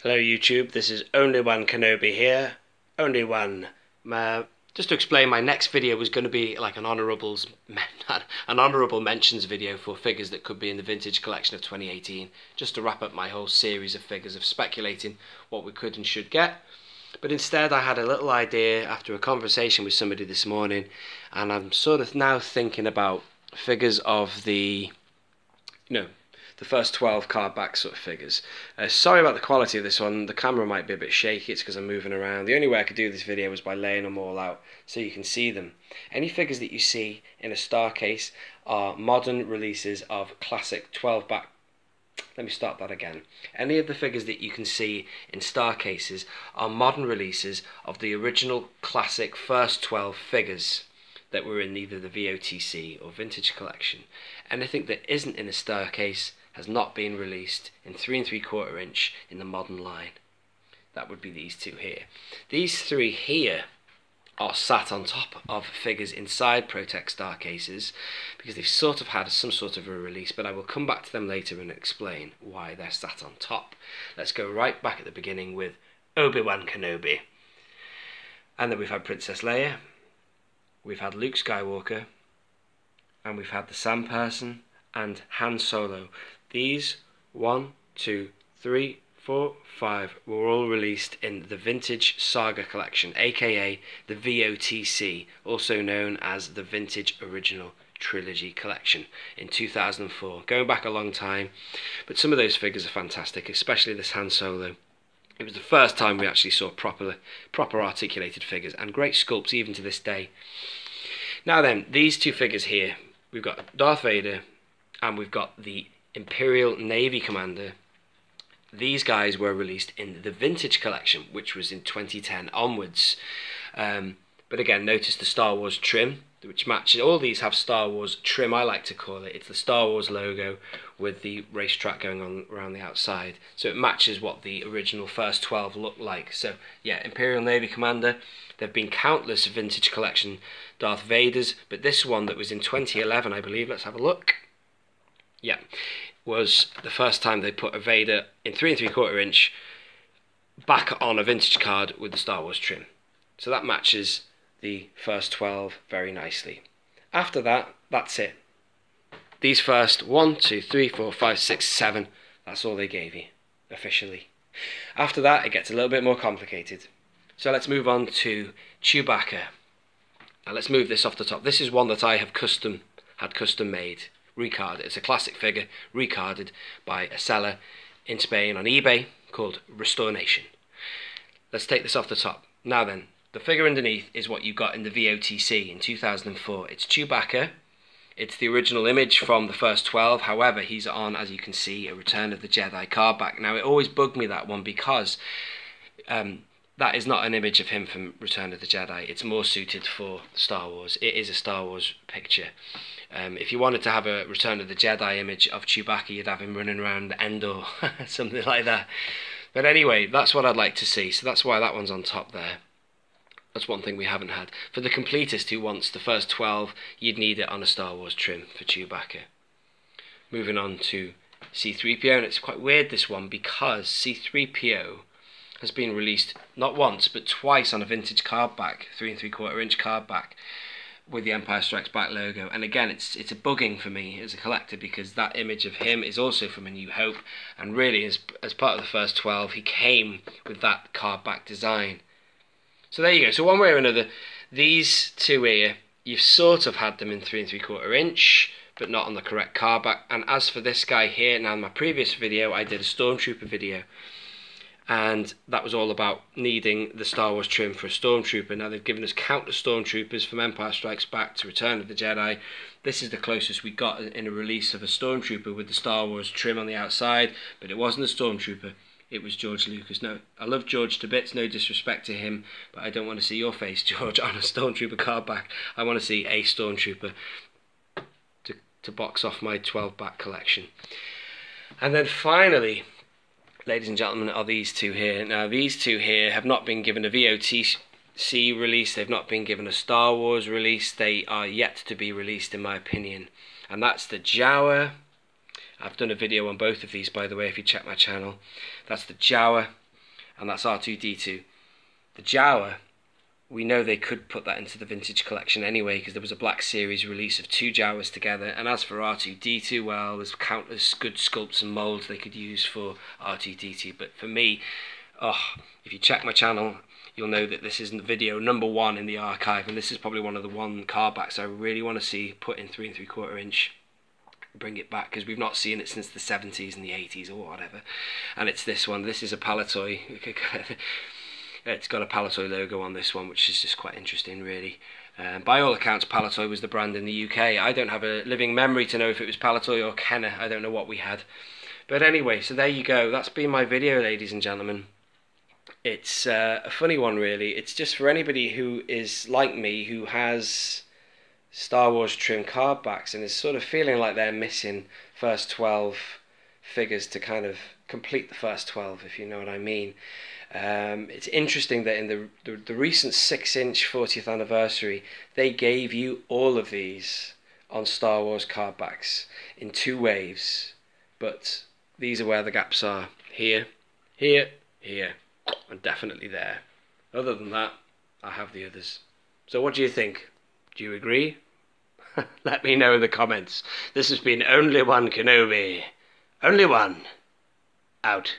Hello YouTube, this is Only One Kenobi here. Only one. Just to explain, my next video was going to be like an honourable mentions video for figures that could be in the vintage collection of 2018, just to wrap up my whole series of figures of speculating what we could and should get. But instead I had a little idea after a conversation with somebody this morning, and I'm sort of now thinking about figures of the, the first 12 card back sort of figures. Sorry about the quality of this one, the camera might be a bit shaky, it's because I'm moving around. The only way I could do this video was by laying them all out so you can see them. Any figures that you see in a star case are modern releases of classic 12 back. Let me start that again. Any of the figures that you can see in star cases are modern releases of the original classic first 12 figures that were in either the VOTC or vintage collection. Anything that isn't in a star case has not been released in 3 3/4 inch in the modern line. That would be these two here. These three here are sat on top of figures inside Protect star cases because they've sort of had some sort of a release, but I will come back to them later and explain why they're sat on top. Let's go right back at the beginning with Obi-Wan Kenobi. And then we've had Princess Leia, we've had Luke Skywalker, and we've had the Sam Person and Han Solo. These 1, 2, 3, 4, 5 were all released in the Vintage Saga Collection, aka the VOTC, also known as the Vintage Original Trilogy Collection, in 2004. Going back a long time, but some of those figures are fantastic, especially this Han Solo. It was the first time we actually saw proper articulated figures, and great sculpts even to this day. Now then, these two figures here, we've got Darth Vader and we've got the Imperial Navy Commander. These guys were released in the Vintage Collection, which was in 2010 onwards. But again, notice the Star Wars trim, which matches. All these have Star Wars trim, I like to call it. It's the Star Wars logo with the racetrack going on around the outside. So it matches what the original first 12 looked like. So yeah, Imperial Navy Commander. There have been countless Vintage Collection Darth Vaders, but this one that was in 2011, I believe, let's have a look. Yeah, was the first time they put a Vader in 3 3/4 inch back on a vintage card with the Star Wars trim. So that matches the first 12 very nicely. After that, that's it. These first 1, 2, 3, 4, 5, 6, 7, that's all they gave you, officially. After that, it gets a little bit more complicated. So let's move on to Chewbacca. Now let's move this off the top. This is one that I have had custom made, recarded. It's a classic figure, recarded by a seller in Spain on eBay called Restore Nation. Let's take this off the top. Now then, the figure underneath is what you got in the VOTC in 2004. It's Chewbacca. It's the original image from the first 12. However, he's on, as you can see, a Return of the Jedi card back. Now, it always bugged me, that one, because that is not an image of him from Return of the Jedi. It's more suited for Star Wars. It is a Star Wars picture. If you wanted to have a Return of the Jedi image of Chewbacca, you'd have him running around Endor, something like that. But anyway, that's what I'd like to see. So that's why that one's on top there. That's one thing we haven't had. For the completist who wants the first 12, you'd need it on a Star Wars trim for Chewbacca. Moving on to C-3PO, and it's quite weird, this one, because C-3PO has been released not once but twice on a vintage card back, 3 3/4 inch card back with the Empire Strikes Back logo. And again, it's a bugging for me as a collector, because that image of him is also from A New Hope, and really as part of the first 12 he came with that card back design. So there you go. So one way or another, these two here, you've sort of had them in 3 3/4 inch, but not on the correct card back. And as for this guy here, now in my previous video I did a Stormtrooper video, and that was all about needing the Star Wars trim for a Stormtrooper. Now they've given us countless Stormtroopers from Empire Strikes Back to Return of the Jedi. This is the closest we got in a release of a Stormtrooper with the Star Wars trim on the outside, but it wasn't a Stormtrooper, it was George Lucas. No, I love George to bits, no disrespect to him, but I don't want to see your face, George, on a Stormtrooper card back. I want to see a Stormtrooper to box off my 12 back collection. And then finally, ladies and gentlemen, are these two here. Now these two here have not been given a VOTC release, they've not been given a Star Wars release, they are yet to be released in my opinion. And that's the Jawa. I've done a video on both of these, by the way, if you check my channel. That's the Jawa and that's R2-D2. The Jawa, we know they could put that into the vintage collection anyway, because there was a Black Series release of 2 Jawas together. And as for R2-D2, well, there's countless good sculpts and molds they could use for R2-D2. But for me, if you check my channel, you'll know that this is video number 1 in the archive, and this is probably one of the cardbacks I really want to see put in 3 3/4 inch. Bring it back, because we've not seen it since the 70s and the 80s or whatever. And it's this one. This is a Palitoy. It's got a Palitoy logo on this one, which is just quite interesting, really. By all accounts, Palitoy was the brand in the UK. I don't have a living memory to know if it was Palitoy or Kenner. I don't know what we had. But anyway, so there you go. That's been my video, ladies and gentlemen. It's a funny one, really. It's just for anybody who is like me, who has Star Wars trim cardbacks and is sort of feeling like they're missing first 12 figures to kind of complete the first 12, if you know what I mean. It's interesting that in the recent 6-inch 40th anniversary, they gave you all of these on Star Wars cardbacks in 2 waves, but these are where the gaps are. Here, here, here, and definitely there. Other than that, I have the others. So what do you think? Do you agree? Let me know in the comments. This has been Only One Kenobi. Only one. Out.